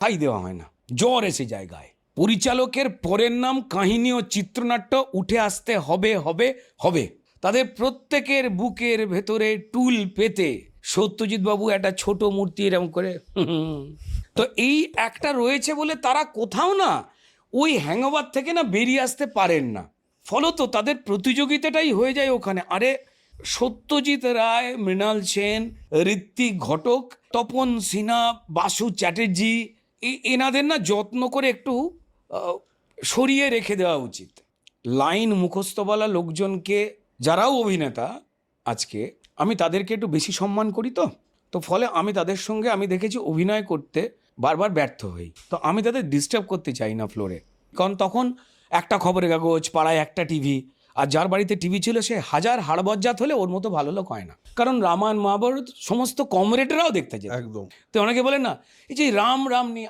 তাই দেওয়া হয় না, জ্বর এসে যায় গায়ে। পরিচালকের পরের নাম কাহিনী ও চিত্রনাট্য উঠে আসতে হবে হবে হবে। তাদের প্রত্যেকের বুকের ভেতরে টুল পেতে সত্যজিৎ বাবু একটা ছোট মূর্তি এরকম করে তো এই একটা রয়েছে বলে তারা কোথাও না ওই হ্যাংওভার থেকে না বেরিয়ে আসতে পারেন না। ফলত তাদের প্রতিযোগিতাটাই হয়ে যায় ওখানে। আরে সত্যজিৎ রায়, মৃণাল সেন, ঋত্বিক ঘটক, তপন সিনহা, বাসু চ্যাটার্জি, এনাদের না যত্ন করে একটু সরিয়ে রেখে দেওয়া উচিত। লাইন মুখস্থ বলা লোকজনকে, যারাও অভিনেতা আজকে, আমি তাদেরকে একটু বেশি সম্মান করি। তো ফলে আমি তাদের সঙ্গে আমি দেখেছি অভিনয় করতে বারবার ব্যর্থ হই। তো আমি তাদের ডিস্টার্ব করতে চাই না ফ্লোরে, কারণ তখন একটা খবরের কাগজ, পাড়ায় একটা টিভি, আর যার বাড়িতে টিভি ছিল সে হাজার হাড়বজ্জাত হলে ওর মতো ভালো লোক হয় না। কারণ রামায়ণ মহাভারত সমস্ত কমরেডরাও দেখতে যেত। একদম। তো অনেকে বলেন না এই যে রাম রাম নিয়ে